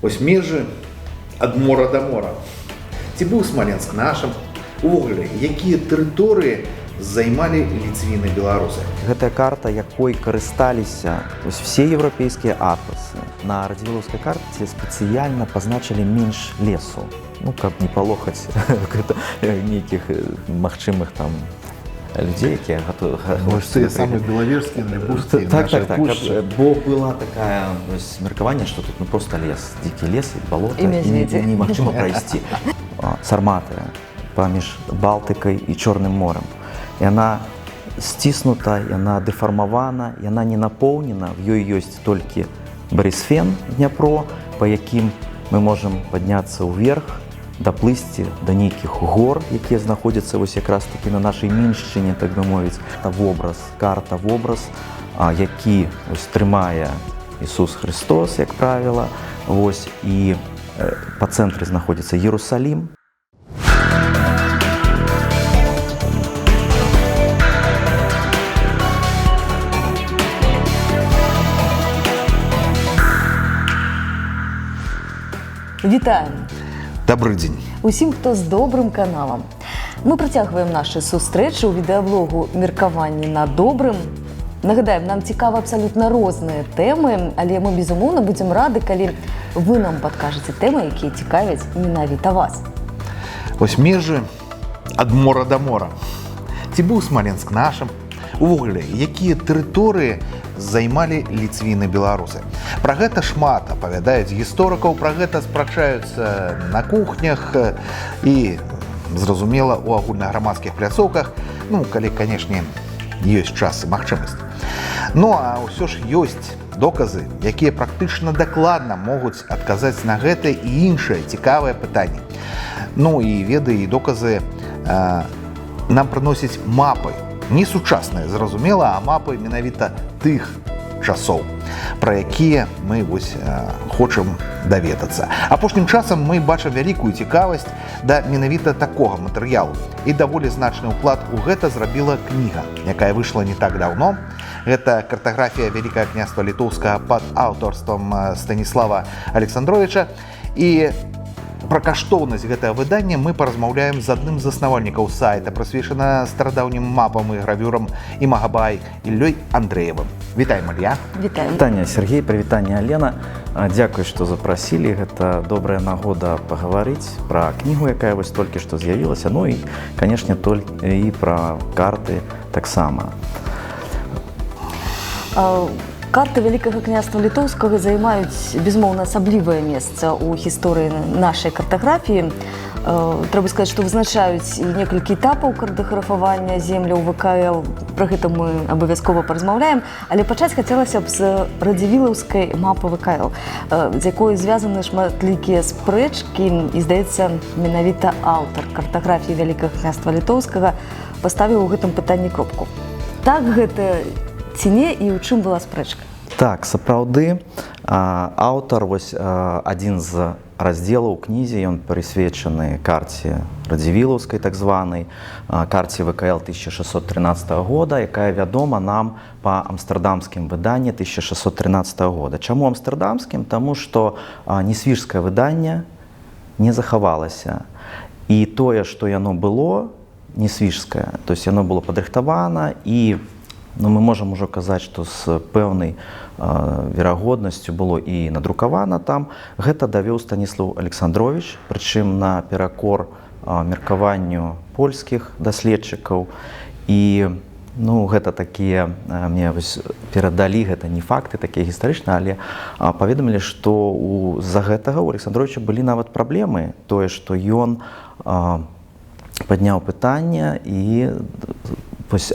Вось межы ад мора да мора. Ці быў Смаленск нашым? Увогуле, якія тэрыторыі займалі ліцвіны-беларусы? Гэтая карта, якой карысталіся все еўрапейскія атласы. На радзівілаўскай карце спецыяльна пазначылі менш лесу, каб не палохаць нейкіх магчымых там людей, якія готовы... Может, ты самые беловежские, лебужские, так, бо была такая меркаванне, что тут просто лес, дикий лес и болото, и немагчыма пройсці. Сарматы паміж Балтыкай і Чорным морем. Яна сціснута, яна дэфармавана, яна не напоўнена, в ёй ёсць толькі Барисфен, Дняпро, па якім мы можам падняцца ўверх, даплысці да нейкіх гор, якія знаходзяцца вось якраз такі на нашай міншчыне, так бы мовіць. Карта вобраз, які трымае Ісус Христос, як правіла, і па цэнтры знаходзіцца Иерусалим. Вітаем! Добрый дзень! Усім, хто з добрым каналам. Мы працягваем нашы сустрэчы ў відэаблогу «Меркаванні на добрым». Нагадаем, нам цікава абсалютна розныя тэмы, але мы, безумоўна, будзем рады, калі вы нам падкажаце тэмы, якія цікавяць менавіта вас. Вось межы ад мора да мора. Ці быў Смаленск нашым? Увогуле, якія тэрыторыі займалі ліцвіны-беларусы? Пра гэта шмат апавядаюць гісторыкаў, пра гэта спрачаюцца на кухнях і, зразумела, у агульнаграмадскіх пляцоўках, калі, канешне, ёсць час і магчымасць. А ўсё ж ёсць доказы, якія практычна дакладна могуць адказаць на гэта і іншыя цікавыя пытанні. І веды і доказы нам прыносяць мапы. Не сучасныя, зразумела, а мапы менавіта тых часоў, пра якія мы хочам даведацца. Апошнім часам мы бачым вялікую цікавасць да менавіта такога матэрыялу. І даволі значны ўклад у гэта зрабіла кніга, якая выйшла не так даўно. Гэта картаграфія Вялікага княства Літоўскага пад аўтарствам Станіслава Александровича. І пра каштоўнасць гэтага выдання мы паразмаўляем з адным з заснавальнікаў сайта, прысвечана старадаўнім мапам і гравюрам Имагабай, Іллёй Андрэевым. Вітаем, Ілья. Вітаем. Вітанне, Сергей, прывітанне, Алена. Дзякуй, што запрасілі. Гэта добрая нагода пагаварыць пра кнігу, якая вось толькі што з'явілася, і, канешне, і пра карты таксама. Карты Вялікага княства Літоўскага займаюць, безумоўна, асаблівае месца ў гісторыі нашай картаграфіі. Трэба сказаць, што вызначаюць некалькі этапаў картаграфавання земляў ВКЛ. Пра гэта мы абавязкова паразмаўляем. Але пачаць хацелася б з радзівілаўскай мапы ВКЛ, з якой звязаны шматлікія спрэчкі, і, здаецца, менавіта аўтар картаграфіі Вялікага княства Літоўскага паставіў у гэтым пытанні кропку. Так гэта ці не, і ў чым была спрэчка? Так, сапраўды, аўтар, адзін з раздзелаў кнізе, ён прысвечаны карце радзівілаўскай, так званай, карце ВКЛ 1613 года, якая вядома нам па амстэрдамскім выданні 1613 года. Чаму амстэрдамскім? Таму што несвіжскае выданне не захавалася. І тое, што яно было, несвіжскае, то есть яно было падрыхтавана, і мы можам ужо казаць, што з пэўнай верагоднасцю было і надрукавана там. Гэта давёў Станіслав Александрович, прычым наперакор меркаванню польскіх даследчыкаў. І гэта такія, мне перадалі, гэта не факты такія гістарычныя, але паведамілі, што з-за гэтага у Александровича былі нават праблемы. Тое, што ён падняў пытанне і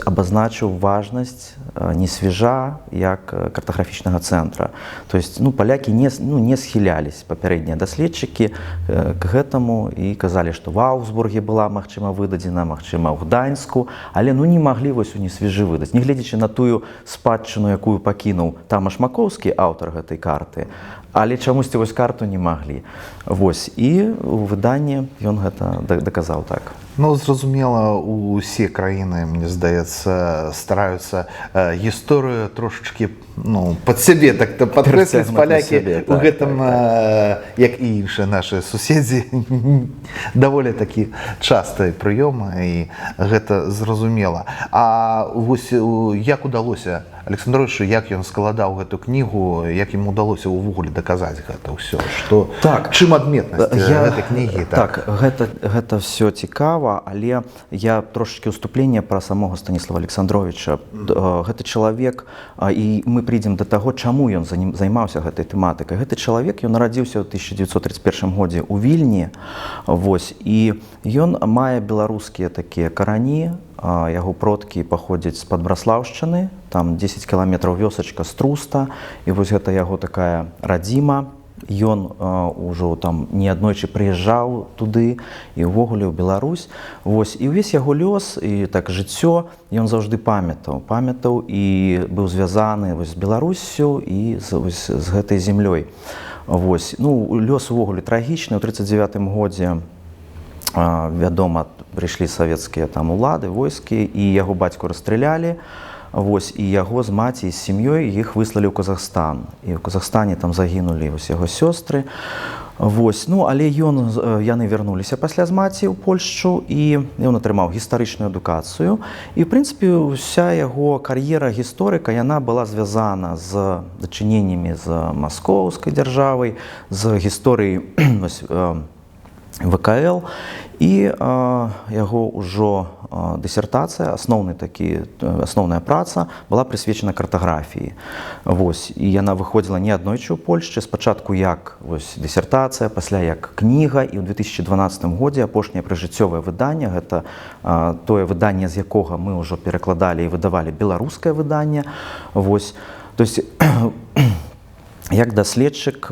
абазначыў важнасць несвіжа як картаграфічнага цэнтра. То есть палякі не схілялись, папярэднія даследчыкі, к гэтаму і казалі, што в Аўгсбурге была, магчыма, выдадзена, магчыма, ў Гданьску, але не маглі у несвіжы выдаць. Нягледзячы на тую спадчыну, якую пакінуў Тамаш Маковскі, аўтар гэтай карты, але чамусьці карту не маглі. І ў выданні ён гэта даказаў так. Ну, зразумела, усе краіны, мне здаецца, стараюцца гісторыю трошачкі пад сябе так-то падкрэсліць. Перацягнуць на Палякі сябе, у так, гэтым, як і іншыя нашы суседзі, даволі такі часты прыём, і гэта зразумела. А вось як удалося Александровичу, як ён складаў гэту кнігу, як ім удалося ўвогуле даказаць гэта ўсё, што чым адметнасць гэтай кнігі? Так, гэта все цікава, але я трошачкі ўступленне пра самога Станіслава Александровича. Гэты чалавек, і мы прыйдзем да таго, чаму ён займаўся гэтай тэматыкай. Гэты чалавек, ён нарадзіўся ў 1931 годзе ў Вільні, і ён мае беларускія такія карані. Яго продкі паходзяць з-пад Браслаўшчыны, там 10 кіламетраў вёсачка Струста, і вось гэта яго такая радзіма. Ён ужо там неаднойчы прыязджаў туды і ўвогуле ў Беларусь. І ўвесь яго лёс і так жыццё ён заўжды памятаў і быў звязаны з Беларуссю і з гэтай зямлёй. Лёс увогуле трагічны. У 1939 годзе, вядома, прыйшлі савецкія там улады, войскі, і яго бацьку расстралялі, і яго з маці і з сям'ёй іх выслалі ў Казахстан. І ў Казахстане там загінулі яго сёстры. Але яны вярнуліся пасля з маці ў Польшчу, і ён атрымаў гістарычную адукацыю. І, в прынцыпе, уся яго кар'ера гісторыка, яна была звязана з дачыненнямі з маскоўскай дзяржавай, з гісторыяй ВКЛ, і яго ўжо дысертацыя, асноўная праца была прысвечана картаграфіі. І яна выходзіла не аднойчы ў Польшчы, спачатку як дысертацыя, пасля як кніга, і ў 2012 годзе апошняе прыжыццёвае выданне, гэта тое выданне, з якога мы ўжо перакладалі і выдавалі беларускае выданне. То есть, як даследчык,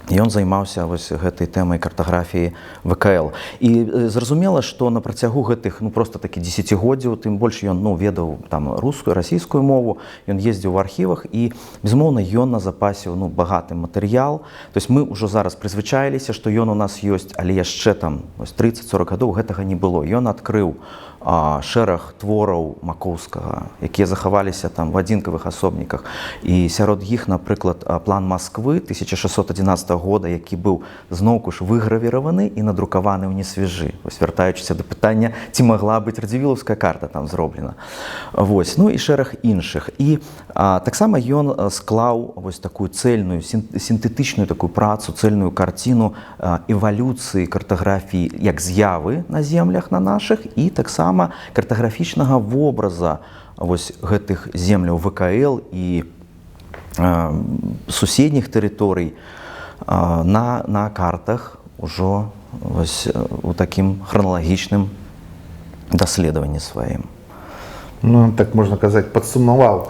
ён займаўся гэтай тэмай картаграфіі ВКЛ. І зразумела, што на працягу гэтых проста такі дзесяцігоддзяў, тым больш ён ведаў там рускую, расійскую мову, ён ездзіў у архівах, і, безумоўна, ён назапасіў багаты матэрыял. То есть мы ўжо зараз прызвычаіліся, што ён у нас ёсць, але яшчэ там 30-40 гадоў гэтага не было. Ён адкрыў шэраг твораў Макоўскага, якія захаваліся там в адзінкавых асобніках. І сярод іх, напрыклад, план Масквы 1611 года, які быў зноўку ж выгравіраваны і надрукаваны ў несвежы. Вяртаючыся да пытання, ці магла быць радзівілаўская карта там зроблена. І шэраг іншых. І таксама ён склаў такую цэльную, сінтэтычную такую працу, цэльную карціну эвалюцыі картаграфіі як з'явы на землях на нашых, і таксама картаграфічнага вобраза гэтых земляў ВКЛ і суседніх тэрыторый на картах ужо у такім храналагічным даследаванні сваім. Так можна казаць, падсумаваў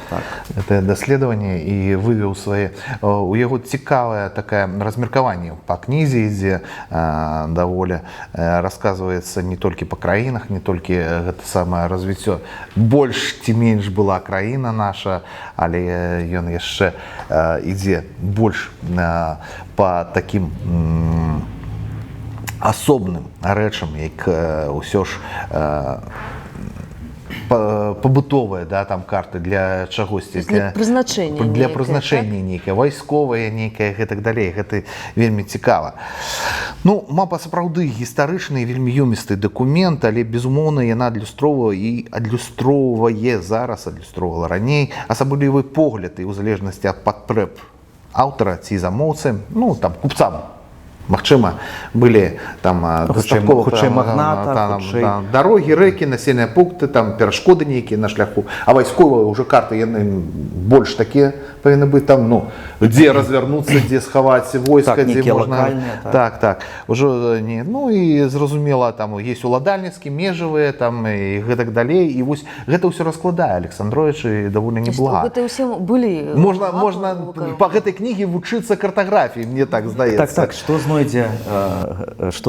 так. Гэта даследаванне і вывеў свае. У яго цікавае такае размеркаванне па кнізе, ідзе даволі расказваецца не толькі па краінах, не толькі гэта самае развіццё. Больш ці менш была краіна наша, але ён яшчэ ідзе больш па такім асобным рэчам, як ўсё ж пабытовыя, там карты для чагосьці, для прызначэння нейкае, вайсковае нейкае, гэтак далей. Гэта вельмі цікава. Мапа сапраўды гістарычны і вельмі ёмісты дакумент, але, безумоўна, яна адлюстроўвае і адлюстроўвае зараз, адлюстроўвала раней асаблівы погляд, і ў залежнасці ад патрэб аўтара ці замоўцы, там купцам. Магчыма, былі там хутчэй магната, дарогі, рэкі, населеныя пункты, там перашкоды нейкія на шляху, а вайсковыя ўжо карты яны больш такія павінны быць, там дзе развярнуцца, дзе схаваць войска, дзе можна. Так, ужо не. І зразумела, там ёсць уладальніцкі, межавыя, там і гэтак далей, і вось гэта ўсё раскладае Александрович даволі неблага. Гэта ўсе былі. Можна па гэтай кнігі вучыцца картаграфіі, мне так здаецца. Так, што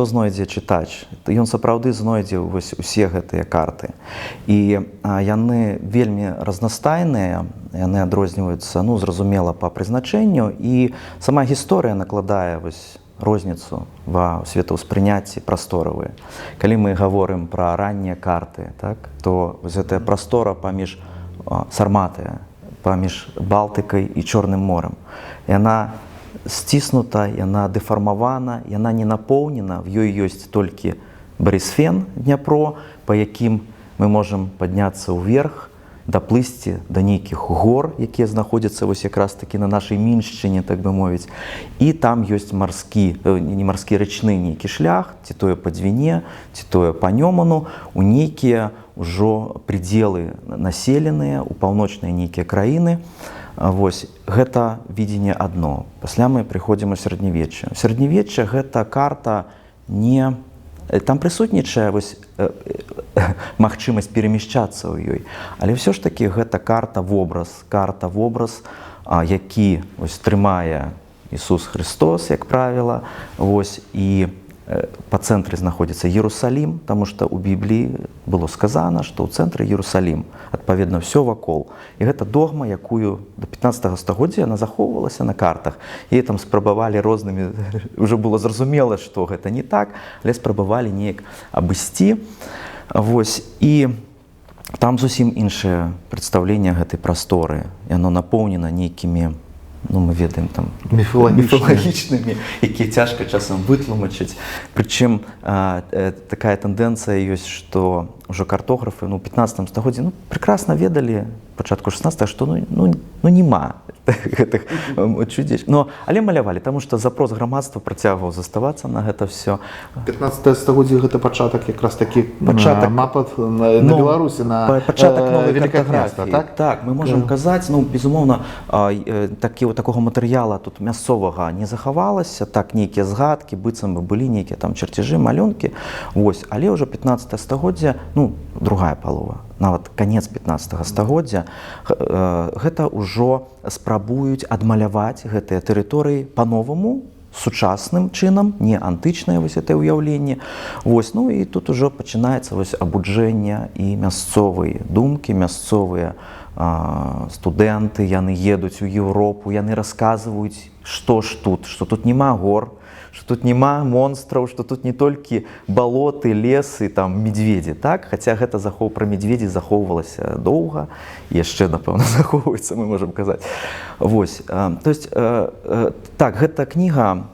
знойдзе чытач? Ён сапраўды знойдзе усе гэтыя карты. І яны вельмі разнастайныя, яны адрозніваюцца, зразумела, па прызначэнню, і сама гісторыя накладае розніцу ва светаўспрыняцці прасторавыя. Калі мы гаворым пра раннія карты, так, то вось гэтая прастора паміж Сарматыя, паміж Балтыкай і Чорным морем, яна сціснута, яна дэфармавана, яна не напоўнена, в ёй ёсць толькі Барысфен, Дняпро, па якім мы можам падняцца ўверх, даплысці да нейкіх гор, якія знаходзяцца вось якраз такі на нашай міншчыне, так бы мовіць. І там ёсць не марскі, рачны нейкі шлях, ці тое па Двіне, ці тое па Нёману, у нейкія ўжо прыдзелы населеныя, у паўночныя нейкія краіны. Вось, гэта видение адно. Пасля мы прыходзім у сярэднявечча. У сярэднявечча гэта карта не... Там прысутнічае вось магчымасць перамяшчацца ў ёй. Але ўсё ж такі гэта карта-вобраз, які вось трымае Ісус Христос, як правіла, вось, і па цэнтры знаходзіцца Иерусалим, таму што ў Бібліі было сказана, што ў цэнтры Иерусалим, адпаведна, ўсё вакол. І гэта догма, якую до 15 стагоддзя яна захоўвалася на картах. І там спрабавалі рознымі, ўжо было зразумела, што гэта не так, але спрабавалі неяк абысці. Вось, і там зусім іншае прадстаўленне гэтай прасторы. Яно напоўнена нейкімі, мы ведаем, там, міфалагічнымі, якія цяжка часам вытлумачыць. Прычым такая тэндэнцыя ёсць, што ўжо картографы ў 15 стагоддзі прекрасна ведалі, пачатку 16-го, што нема гэтых чудзеч. Але малявалі, таму што запрос грамадства працягваў заставацца на гэта ўсё. 15 стагоддзе гэта пачатак якраз такі напад на Беларусі, на пачатак новай Вялікае картаграфіі. Княства, так? Так, мы можам казаць, безумоўна, такога матэрыяла тут мясцовага не захавалася, так, нейкія згадкі, быццам бы былі нейкія там чарцяжы, малюнкі, вось, але ўжо 15 стагоддзя, другая палова, нават канец 15 стагоддзя, гэта ўжо спрабуюць адмаляваць гэтыя тэрыторыі па-новаму, сучасным чынам, не антычнае вось гэтае ўяўленне. Вось, і тут ужо пачынаецца вось абуджэнне і мясцовыя думкі, мясцовыя студэнты, яны едуць у Еўропу, яны расказваюць, што тут няма гор, што тут няма монстраў, што тут не толькі балоты, лесы, там, медведзі, так? Хаця гэта пра медведзі захоўвалася доўга, яшчэ, напэўна, захоўваецца, мы можам казаць. Вось, то есть, так, гэта кніга,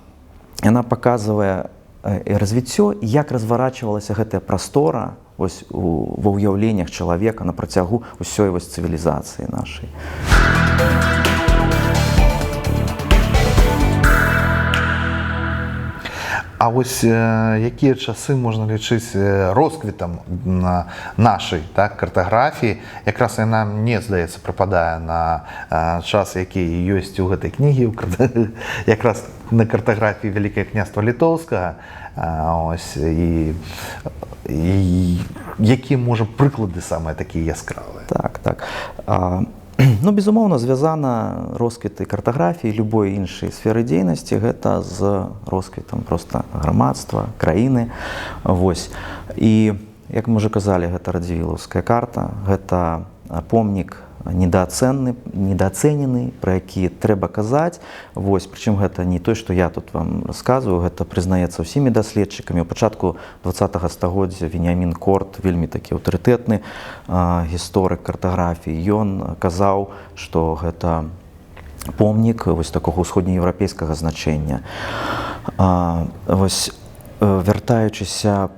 яна паказвае развіццё, як разварачвалася гэтая прастора вось ва ўяўленнях чалавека на працягу ўсёй вось цывілізацыі нашай. А вось якія часы можна лічыць росквітам нашай, так, картаграфіі? Якраз яна, мне здаецца, прыпадае на час, які ёсць у гэтай кнігі, якраз на картаграфіі Вялікае княства Літоўскага. І якія, можа, прыклады самыя такія яскравыя? Так. Безумоўна, звязана росквіты картаграфіі, любой іншай сферы дзейнасці, гэта з росквітам проста грамадства, краіны. Вось. І, як мы ўжо казалі, гэта радзівілаўская карта, гэта помнік недаацэнены, пра які трэба казаць. Вось, прычым гэта не той, што я тут вам расказваю, гэта прызнаецца ўсімі даследчыкамі. У пачатку 20 стагоддзя Веніамін Корт, вельмі такі аўтарытэтны гісторык картаграфіі, ён казаў, што гэта помнік вось такога ўсходнееўрапейскага значэння. Вось, вяртаючыся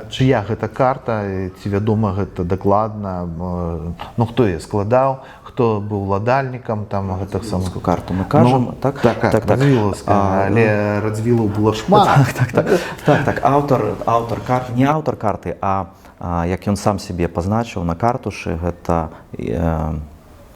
чыя гэта карта, ці вядома гэта дакладна, хто яе складаў, хто быў уладальнікам там гэтых самых карту мы кажам, так? Так, Радзівілаўская, але Радзівілаў было шмат. Так, аўтар карты, не аўтар карты, а як ён сам сябе пазначыў на картушы, гэта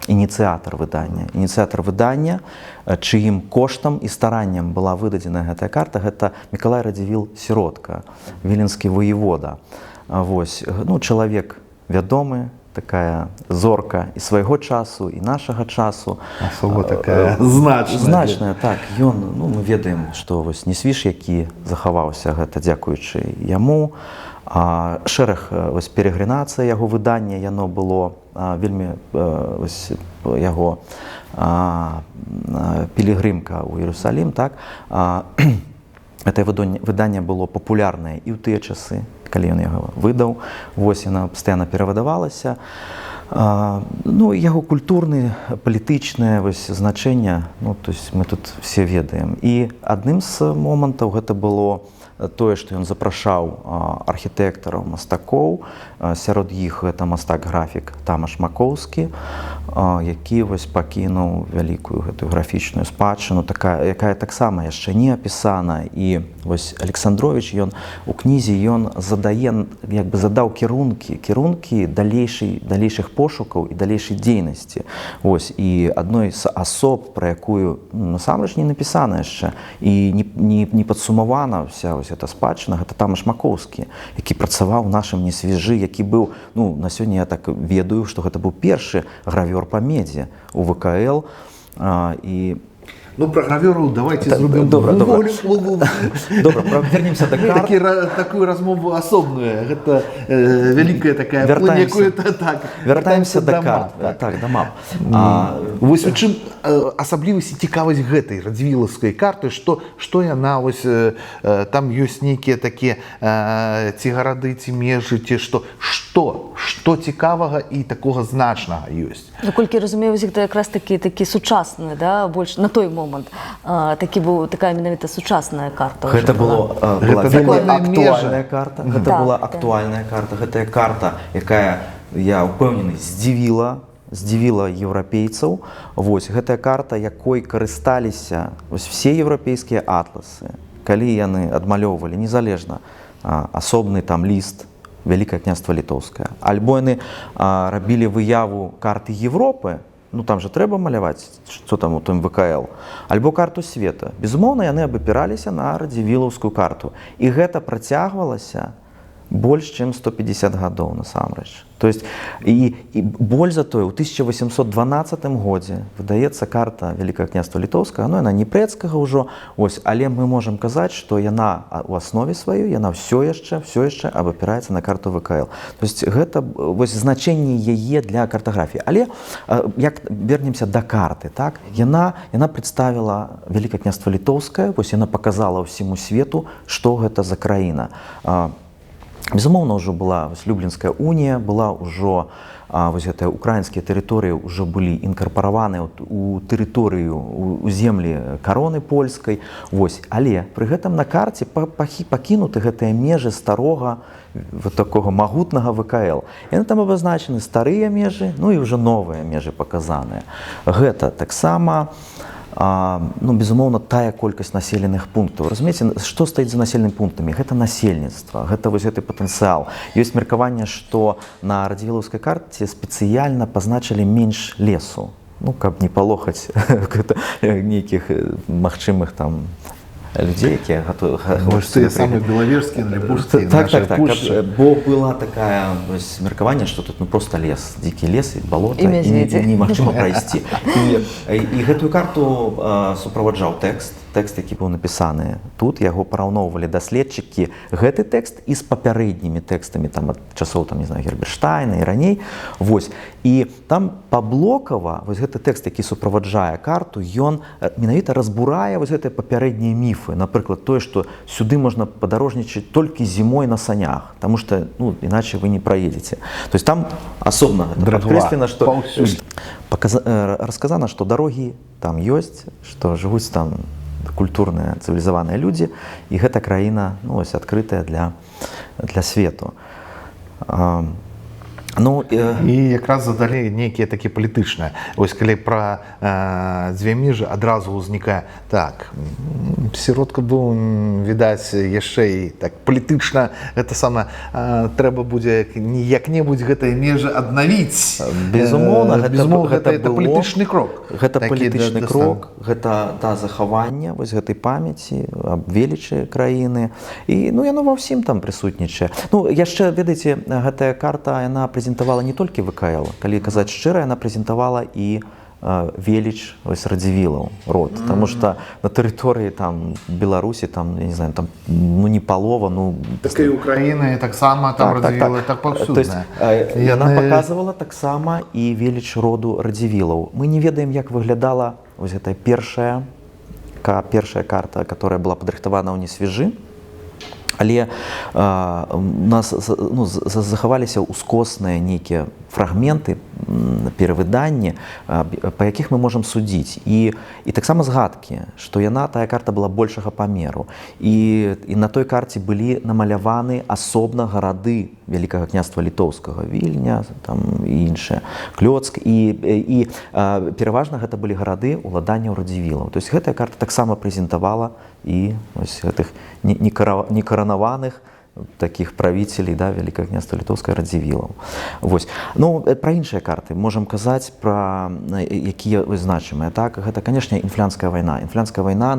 ініцыятар выдання, чыім коштам і старанням была выдадзена гэтая карта, гэта Мікалай Радзівіл-сіротка, віленскі воевода. Вось, чалавек вядомы, такая зорка і свайго часу, і нашага часу. Асоба такая значная. Так, ён, мы ведаем, што вось Несвіж, які захаваўся, гэта дзякуючы яму. Шэраг перагрынацыя яго выдання, яно было вельмі вось яго пілігрымка ў Іерусалім, так, гэтае выданне было папулярнае і ў тыя часы, калі ён яго выдаў, вось яна пастаянна перавыдавалася. Ну, яго культурны, палітычнае вось значэнне, ну, то есть мы тут все ведаем. І адным з момантаў гэта было тое, што ён запрашаў архітэктараў, мастакоў, сярод іх гэта мастак-графік Тамаш Макоўскі, які вось пакінуў вялікую гэтую графічную спадчыну, якая таксама яшчэ не апісана. І вось Александровіч, ён у кнізе ён задае, як бы задаў кірункі далейшых пошукаў і далейшай дзейнасці. Вось, і адной з асоб, пра якую насамрэч не напісана яшчэ і не падсумавана вся вось эта спадчына, гэта Тамаш Макоўскі, які працаваў у нашым несвежы, які быў, ну, на сёння я так ведаю, што гэта быў першы гравёр па медзе у ВКЛ. І Ну, про гравёру давайте зробимо. Добра, вернемся до карт. Такую размову асобную. Гэта вялікая такая Вяртаемся до карт. Так, да мап. Вось у чым асаблівасць і цікавасць гэтай радзівілаўскай карты, што яна, вось там ёсць нейкія такія ці гарады, ці межы, ці што цікавага і такога значнага ёсць. Наколькі разумею, гэта якраз такі сучасны, да, больш на той момант такая менавіта сучасная карта. Гэта была вельмі актуальная карта. Гэта была актуальная карта. Гэтая карта, якая, я ўпэўнены, здзівіла еўрапейцаў. Вось гэтая карта, якой карысталіся все еўрапейскія атласы, калі яны адмалёўвалі незалежна асобны там ліст Вялікае княства Літоўскае, альбо яны рабілі выяву карты Европы, ну там же трэба маляваць, што там у тым ВКЛ, альбо карту света. Безумоўна, яны абапіраліся на радзівілаўскую карту. І гэта працягвалася больш, чым 150 гадоў насамрэч. То есть, і больш за тое, у 1812 годзе выдаецца карта Вялікага княства Літоўскага, ну яна не прэцкага ўжо, ось, але мы можам казаць, што яна у аснове сваёй, яна ўсё яшчэ абапіраецца на карту ВКЛ. То есть, гэта вось значэнне яе для картаграфіі. Але як вернемся да карты, так, яна прадставіла Вялікае княства Літоўскае, вось яна паказала ўсяму свету, што гэта за краіна. Безумоўна, ўжо была Люблінская унія, была ўжо вось гэтыя украінскія тэрыторыі ўжо былі інкарпараваны у тэрыторыю, у землі кароны польскай. Вось. Але пры гэтым на карце пакінуты гэтыя межы старога, такога магутнага ВКЛ. Яны там абазначаны старыя межы, ну і ўжо новыя межы паказаныя. Гэта таксама, ну, безумоўна, тая колькасць населеных пунктаў. Разумееце, што стаіць за населенымі пунктамі? Гэта насельніцтва, гэта вось гэты патэнцыял. Ёсць меркаванне, што на радзівілаўскай карце спецыяльна пазначылі менш лесу, ну, каб не палохаць нейкіх магчымых там людзей, якія тыя самыя белавежскія, лібургскія, нашыя пушчы. Бо была такая меркаванне, што тут проста лес, дзікі лес і балота, і немагчыма прайсці. І гэтую карту суправаджаў тэкст, які быў напісаны тут, яго параўноўвалі даследчыкі гэты тэкст і з папярэднімі тэкстамі там ад часоў, там, не знаю, Герберштайна і раней. Вось. І там паблокава вось гэты тэкст, які суправаджае карту, ён менавіта разбурае вось гэтыя папярэднія міфы. Напрыклад, тое, што сюды можна падарожнічаць толькі зімой на санях, таму што, ну, іначай вы не праедзеце. То есть там асобна падкрэслена, што расказана, што дарогі там ёсць, што жывуць там культурныя, цывілізаваныя людзі, і гэта краіна, ну, ось, адкрытая для свету. Ну, і якраз задалі нейкія такія палітычныя. Вось калі пра дзве межы адразу ўзнікае, так, сіротка быў, відаць, яшчэ і так палітычна, гэта сама, трэба будзе як-небудзь гэтыя межы аднавіць. Безумоўна, гэта палітычны крок. Гэта палітычны крок, гэта захаванне вось гэтай памяці аб велічы краіны. І, ну, яно ва ўсім там прысутнічае. Ну, яшчэ, ведаеце, гэтая карта, яна прэзентавала не толькі ВКЛ, калі казаць шчыра, яна прэзентавала і веліч вось радзівілаў род, потому что на тэрыторыі там Беларусі там, я не знаю, там ну не палова, ну Так і Україна, і так само там Радзівілы, так То есть, паўсюдна. яна показывала таксама і веліч роду радзівілаў. Мы не ведаем, як выглядала вось гэтая першая карта, которая была падрыхтавана ў несвежы. Але у нас ну, захаваліся ўскосныя нейкія фрагменты, перавыданні, па якіх мы можам судзіць. І таксама згадкі, што тая карта была большага памеру. І на той карце былі намаляваны асобна гарады Вялікага княства Літоўскага, Вільня, там і іншыя, Клёцк. І пераважна гэта былі гарады ўладанняў радзівілаў. То есть гэтая карта таксама прэзентавала і ось гэтых некаранаваных таких правителей, да, Великого княства Литовского Радзівілаў. Вось. Ну, про іншыя карты можам казаць, про якія значимыя. Так, гэта, конечно, інфлянская вайна. Інфлянская вайна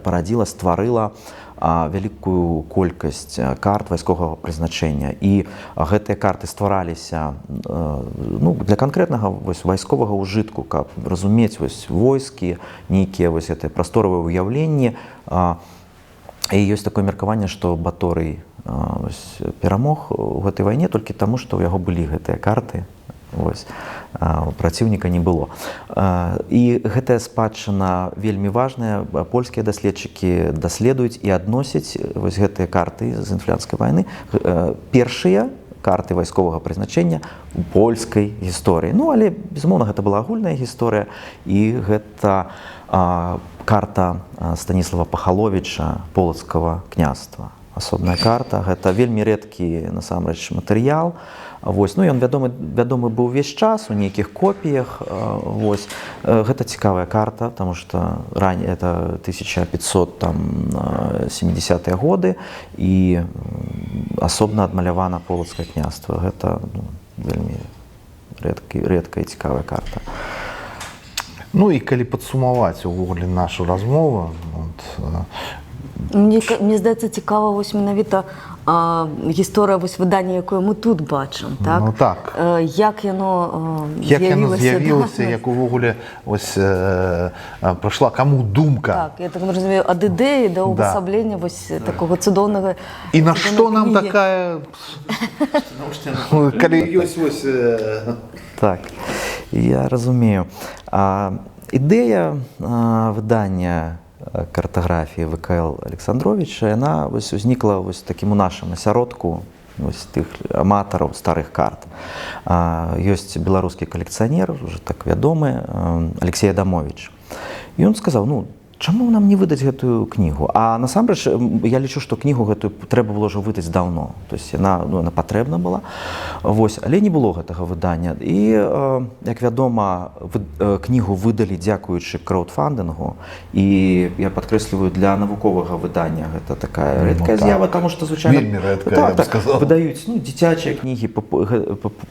парадзіла, стварыла вялікую колькасць карт вайсковага прызначэння. І гэтыя карты ствараліся ну, для канкрэтнага вайсковага ўжытку, каб разумець войскі, нейкія прасторавыя ўяўленні. І ёсць такое меркаванне, што Баторый перамог у гэтай вайне толькі таму, што ў яго былі гэтыя карты. Праціўніка не было. І гэтая спадчына вельмі важная. Польскія даследчыкі даследуюць і адносяць гэтыя карты з інфлянскай вайны. Першыя карты вайсковага прызначэння у польскай гісторыі. Ну, але, безумоўна, гэта была агульная гісторыя, і гэта карта Станіслава Пахаловіча Полацкага княства. Асобная карта. Гэта вельмі рэдкі, насамрэч, матэрыял. Вось. Ну, ён вядомы быў увесь час у нейкіх копіях. Вось. Гэта цікавая карта, таму што раней это 1570-е годы, і асобна адмалявана Полацкае княства. Гэта вельмі рэдкая і цікавая карта. Ну і калі падсумаваць увогуле нашу размову, мне здаецца, цікава вось менавіта гісторыя выдання, якое мы тут бачым, так? Ну, так. Як яно з'явілася, як увогуле прыйшла каму думка. Так, я так разумею, ад ідэі да ўвасаблення вось такога цудоўнага. І на што нам такая, калі ёсць вось... Так, я разумею. Ідэя выдання картаграфіі ВКЛ Александровича, яна узнікла такім у нашым асяродку тых аматараў старых карт. Ёсць беларускі калекцыянер, уже так вядомы, Алексей Адамович. І ён сказаў, ну, чаму нам не выдаць гэтую кнігу? А насамрэч, я лічу, што кнігу гэтую трэба было ўжо выдаць даўно. То есть яна патрэбна была. Вось. Але не было гэтага выдання. І, як вядома, кнігу выдалі дзякуючы краудфандынгу. І я падкрэсліваю, для навуковага выдання гэта такая рэдкая з'ява, таму што, звычайна, вельмі рэдкая, я б сказаў. Выдаюць дзіцячыя кнігі,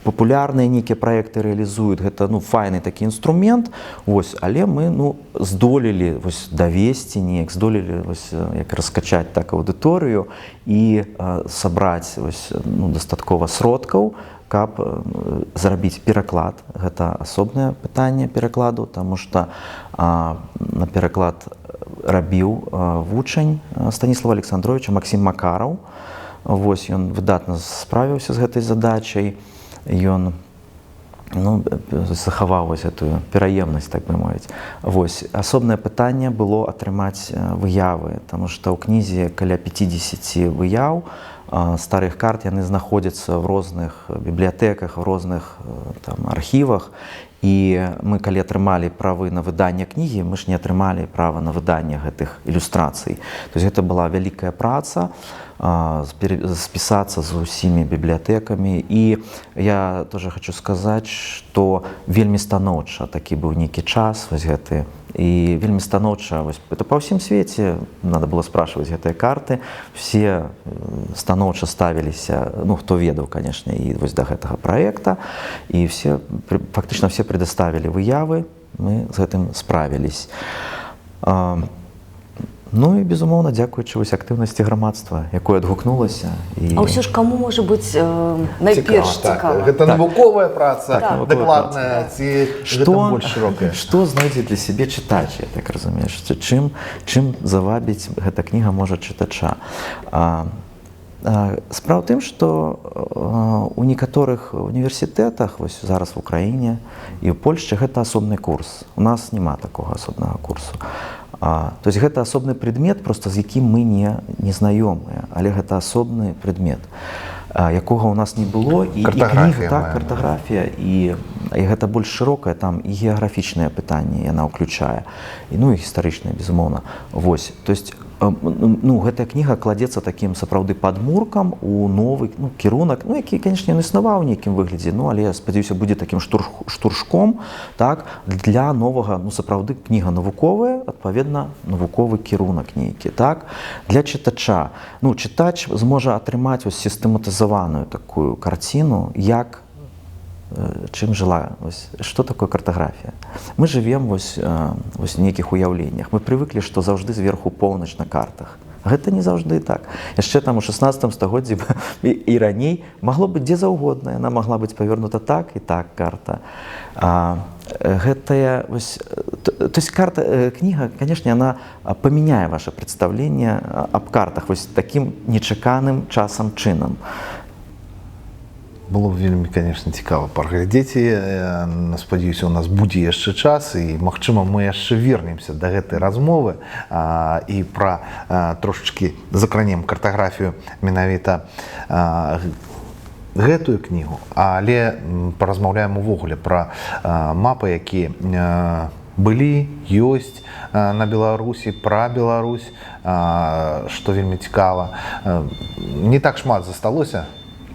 папулярныя нейкія праекты рэалізуюць. Гэта файны такі інструмент. Вось. Але мы здолелі давесці неяк, здолелі як раскачаць так аўдыторыю і сабраць дастаткова сродкаў, каб зрабіць пераклад. Гэта асобнае пытанне перакладу, таму што на пераклад рабіў вучань Станіслава Александровича Максім Макараў. Вось, ён выдатна справіўся з гэтай задачай. Ён захаваў гэтую пераемнасць, так бы мовіць. Вось. Асобнае пытанне было атрымаць выявы, таму што ў кнізе каля 50 выяў старых карт, яны знаходзяцца в розных бібліятэках, в розных архівах. І мы, калі атрымалі правы на выданне кнігі, мы ж не атрымалі права на выданне гэтых ілюстрацый. То есть гэта была вялікая праца, спісацца з усімі бібліятэкамі. І я тоже хочу сказаць, што вельмі станоўча такі быў нейкі час вось гэты. І вельмі станоўча, это па ўсім свеце, надо было спрашиваць гэтыя карты, все станоўча ставіліся, хто ведаў, конечно, і вось да гэтага праекта, і фактычна все предоставілі выявы, мы з гэтым справілись. Ну і, безумоўна, дзякуючы вось актыўнасці грамадства, якое адгукнулася. А ўсё ж каму можа быць найперш цікава? Гэта навуковая праца, Так. дакладная, ці гэта больш шырокая? Што знойдзе для сябе чытач, я так разумею, чым завабіць гэта кніга можа чытача. Справа ў тым, што у некаторых універсітэтах, вось зараз в Украіне і ў Польшчы, гэта асобны курс. У нас няма такога асобнага курсу. То есть гэта асобны прадмет, проста з якім мы не знаёмыя, але гэта асобны прадмет, якога ў нас не было. І кніга, так, картаграфія, і гэта больш шырокая, там і геаграфічныя пытанні яна ўключае, і гістарычныя, безумоўна. Вось, то есть гэтая кніга кладзецца такім сапраўды падмуркам у новы кірунак, які, канешне, існаваў у нейкім выглядзе, але я спадзяюся, будзе такім штуршком, так, для новага, сапраўды кніга навуковая, адпаведна, навуковы кірунак нейкі, так, для чытача. Чытач зможа атрымаць сістэматызаваную такую карціну, як чым жыла, што такое картаграфія. Мы жывем в нейкіх уяўленнях. Мы прывыклі, што заўжды зверху поўнач на картах. Гэта не заўжды так. Яшчэ там у 16 стагоддзі і раней магло быць дзе заўгодна. Яна магла быць павернута так і так карта. Гэтая кніга, канешне, яна памяняе ваше прадстаўленне аб картах такім нечаканым часам чынам. Было б вельмі, конечно, цікава паглядзець. Спадзяюся, у нас будзе яшчэ час, і, магчыма, мы яшчэ вернемся да гэтай размовы і пра трошачкі закранем картаграфію менавіта гэтую кнігу, але паразмаўляем увогуле пра мапы, якія былі, ёсць на Беларусі, пра Беларусь, што вельмі цікава. Не так шмат засталося,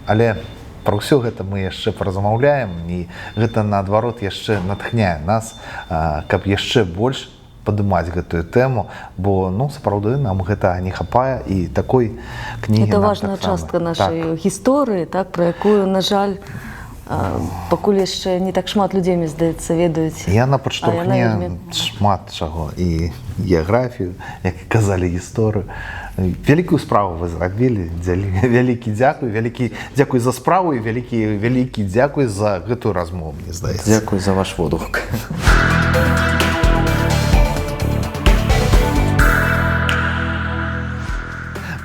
але пра ўсё гэта мы яшчэ паразмаўляем, і гэта, наадварот, яшчэ натхняе нас, каб яшчэ больш падымаць гэтую тэму, бо, сапраўды, нам гэта не хапае, і такой кнігі это нам важная таксама. частка нашай гісторыі, пра якую, на жаль, пакуль яшчэ не так шмат людзей, мне здаецца, ведаюць. Яна падштурхне шмат чаго, і геаграфію, як і казалі, гісторыю. Вялікую справу вы зрабілі, вялікі дзякуй, дзякуй за справу, і вялікі дзякуй за гэтую размову, мне здаецца. Дзякуй за ваш водгук.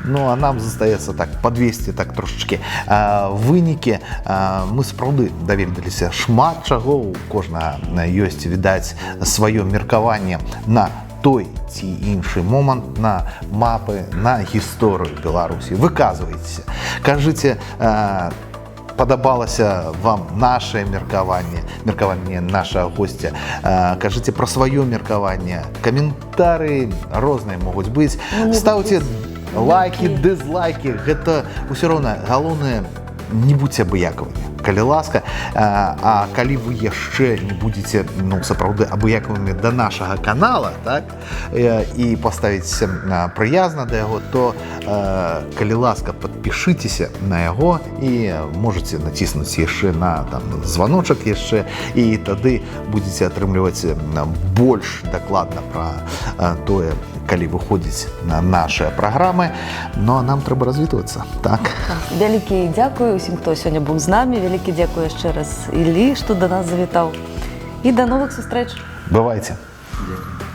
А нам застаецца так падвесці так трошачкі вынікі. Мы сапраўды даведаліся шмат чаго, у кожнага ёсць, відаць, сваё меркаванне на той ці іншы момант, на мапы, на гісторыю Беларусі. Выказвайцеся, кажыце, падабалася вам нашае меркаванне нашага госця, кажыце пра сваё меркаванне, каментары розныя могуць быць, стаўце лайки, дызлайки, гэта ўсё роўна, галоўнае, не будьце абыякавымі, калі ласка. А калі вы яшчэ не будзеце, сапраўды, абыякавымі да нашага канала, так, і паставіце прыязна да яго, то, калі ласка, падпішыцеся на яго і можаце націснуць яшчэ на званочак яшчэ, і тады будзеце атрымліваць больш дакладна пра тое, калі выходзіць на нашыя праграмы. А нам трэба развітвацца, так? Вялікі дзякуй усім, хто сёння быў з намі. Вялікі дзякуй яшчэ раз Іллі, што да нас завітаў. І да новых сустрэч. Бывайце. Дзякуй.